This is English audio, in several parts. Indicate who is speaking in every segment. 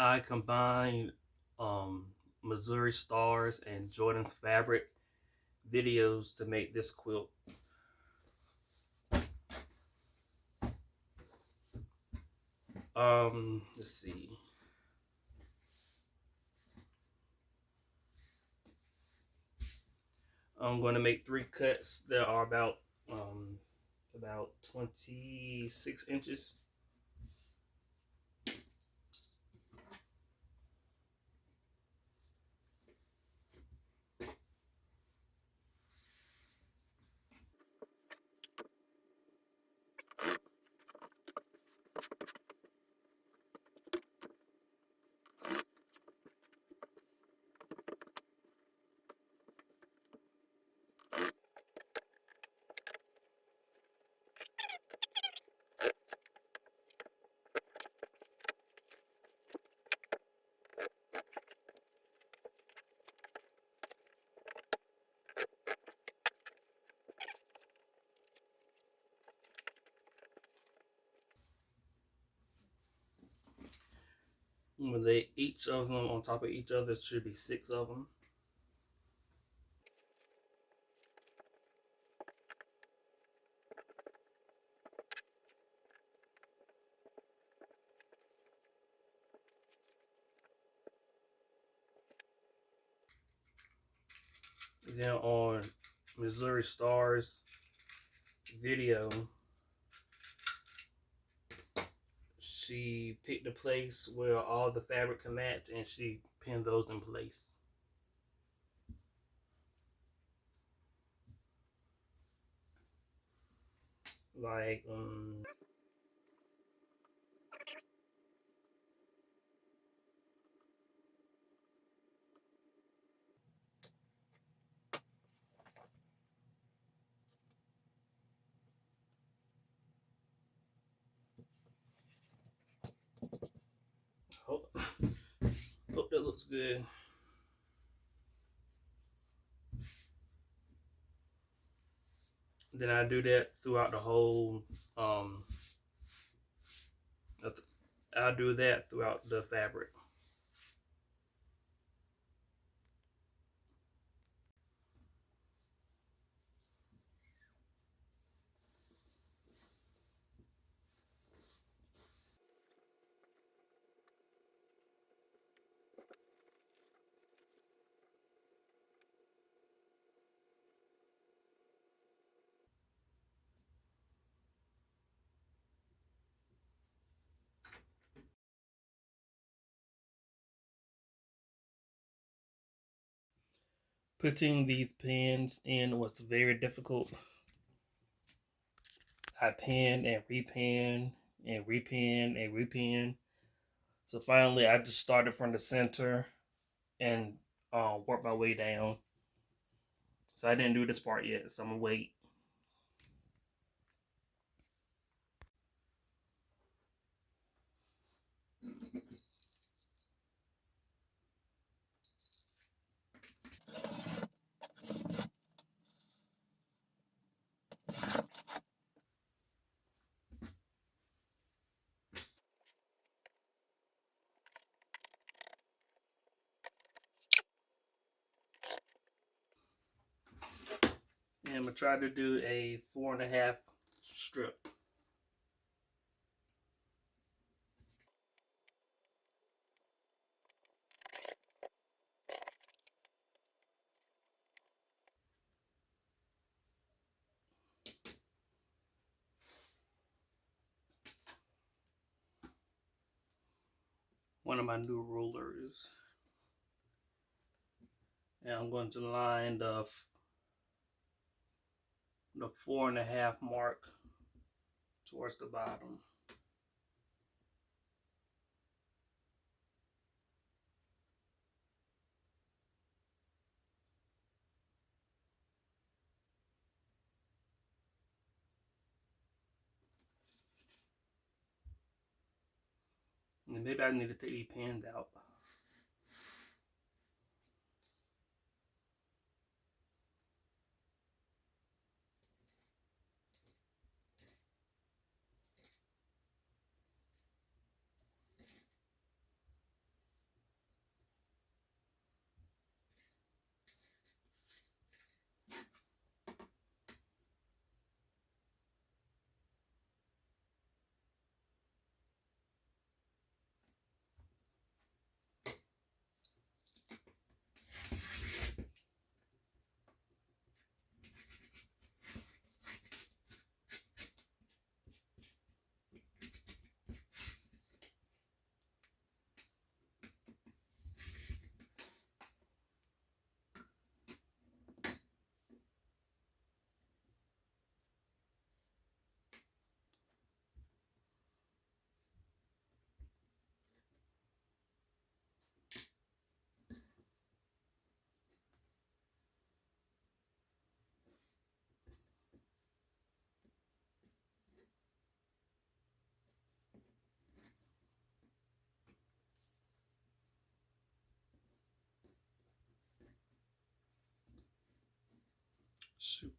Speaker 1: I combined Missouri Stars and Jordan's Fabric videos to make this quilt. Let's see. I'm going to make 3 cuts that are about 26 inches. When they each of them on top of each other, should be 6 of them. Then on Missouri Stars video, she picked a place where all the fabric can match and she pinned those in place. Like, hope, hope that looks good. Then I do that throughout the whole, I do that throughout the fabric. Putting these pins in was very difficult. I pinned and repinned and repinned and repinned. So finally, I just started from the center and worked my way down. So I didn't do this part yet, so I'm gonna wait. And I'm gonna try to do a 4.5 strip. One of my new rulers. And I'm going to line the 4.5 mark towards the bottom. And maybe I need to take these pins out. Shoot.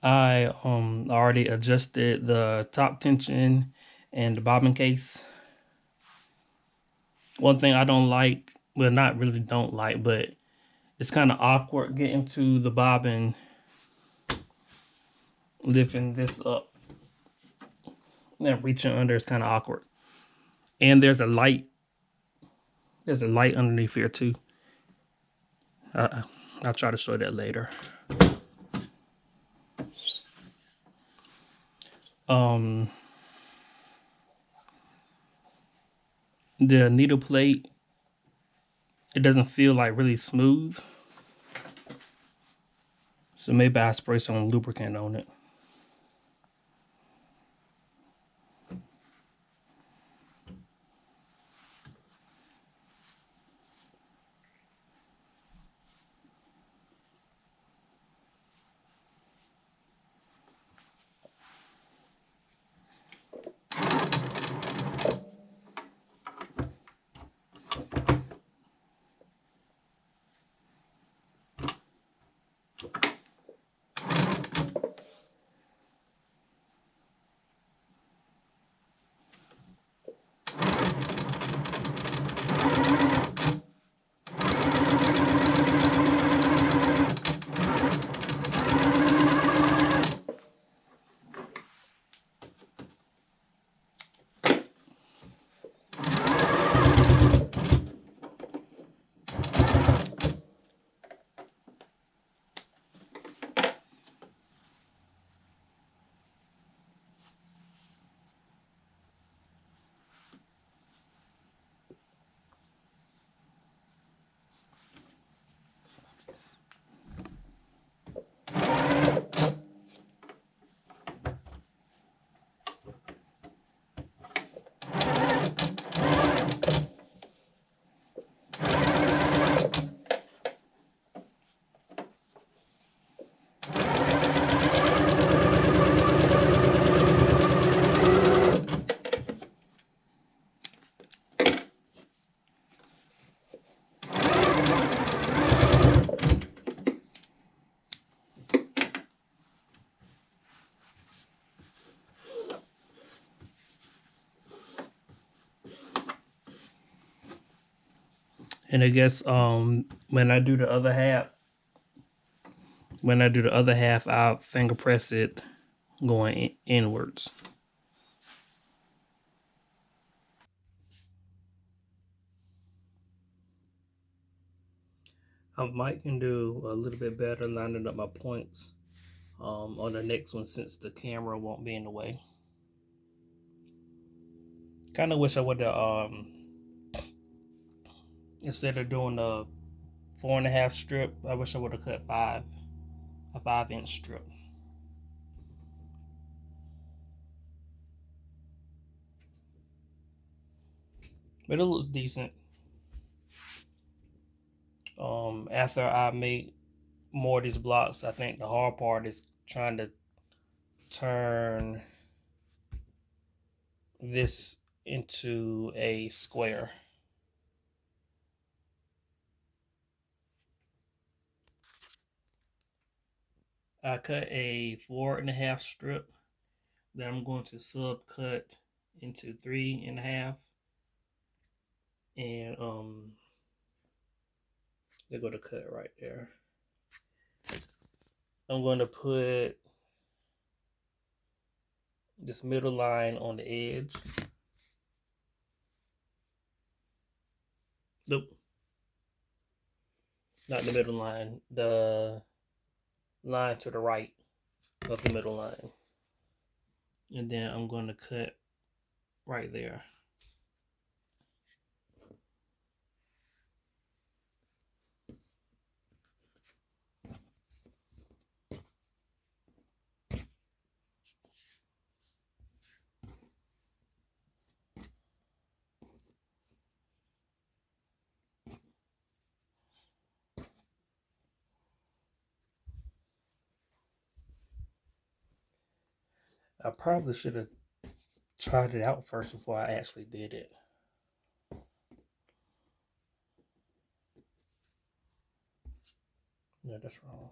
Speaker 1: I already adjusted the top tension and the bobbin case. One thing I don't like, well, not really don't like, but it's kind of awkward getting to the bobbin, lifting this up, and reaching under is kind of awkward. And there's a light. There's a light underneath here too. I'll try to show that later. Um, the needle plate, it doesn't feel like really smooth. So maybe I spray some lubricant on it. And I guess when I do the other half, I'll finger press it going inwards. I might can do a little bit better lining up my points on the next one since the camera won't be in the way. Kind of wish I would have instead of doing a 4.5 strip, I wish I would have cut a 5-inch strip. But it looks decent. After I make more of these blocks, I think the hard part is trying to turn this into a square. I cut a 4.5 strip that I'm going to subcut into 3.5, and they go to cut right there. I'm going to put this middle line on the edge. Nope. Not the middle line. The line to the right of the middle line. And then I'm going to cut right there. I probably should have tried it out first before I actually did it. Yeah, that's wrong.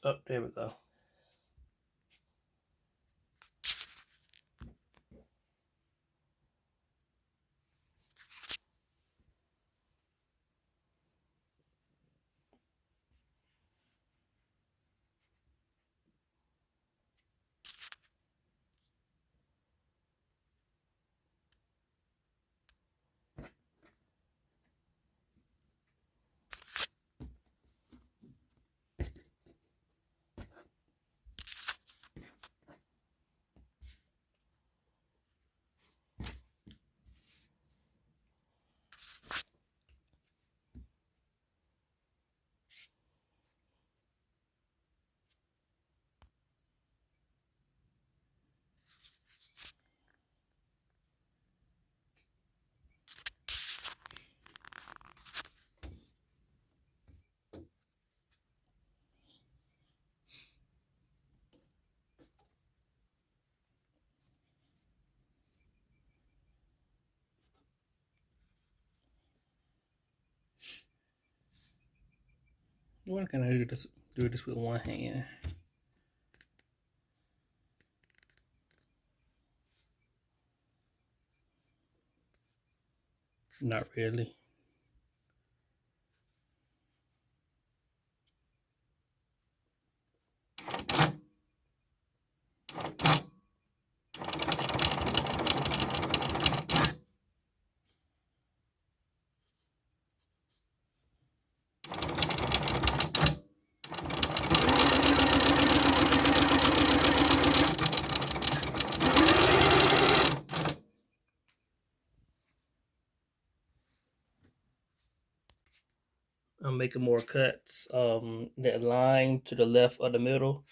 Speaker 1: Oh, there we go. Why can I do this with one hand? Not really. I'm making more cuts. That line to the left of the middle,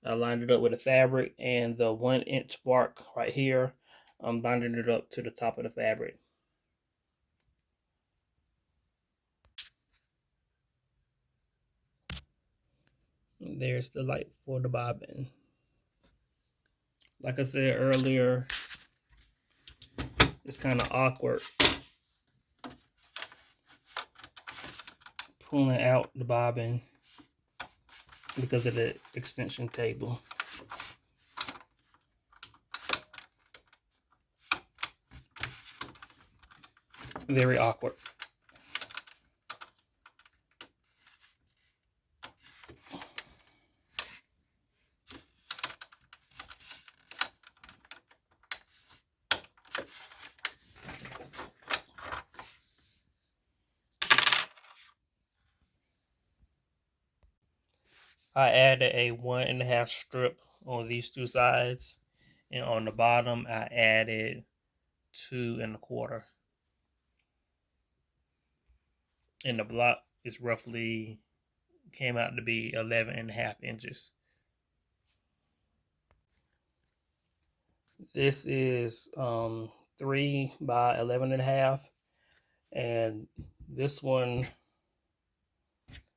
Speaker 1: I lined it up with the fabric, and the 1-inch bark right here, I'm binding it up to the top of the fabric. There's the light for the bobbin. Like I said earlier, it's kind of awkward pulling out the bobbin because of the extension table. Very awkward. I added a 1.5 strip on these two sides, and on the bottom I added 2.25. And the block is roughly came out to be 11.5 inches. This is 3 by 11.5, and this one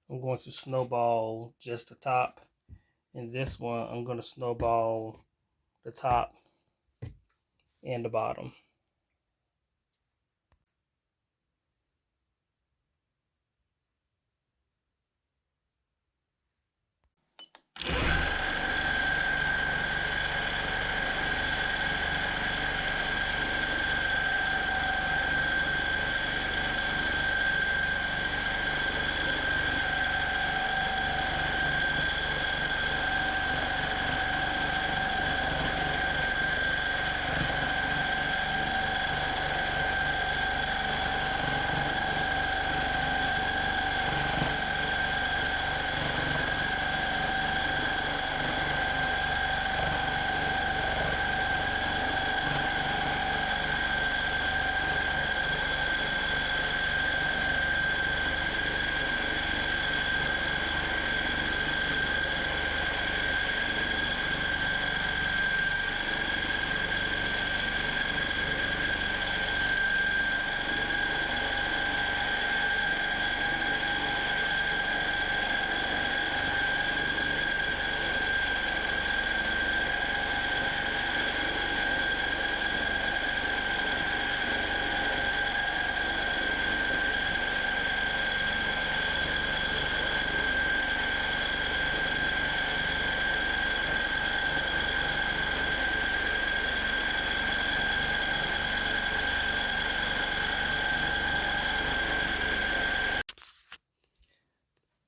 Speaker 1: I'm going to snowball just the top, and this one I'm going to snowball the top and the bottom.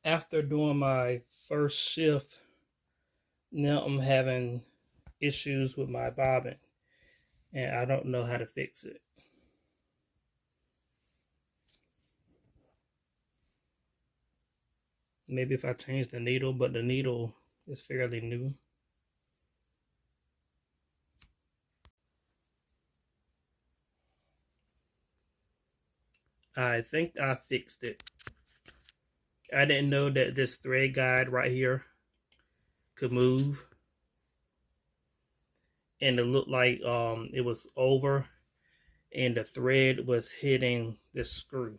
Speaker 1: after doing my first shift, now I'm having issues with my bobbin, and I don't know how to fix it. Maybe if I change the needle, but the needle is fairly new. I think I fixed it. I didn't know that this thread guide right here could move, and it looked like it was over and the thread was hitting this screw.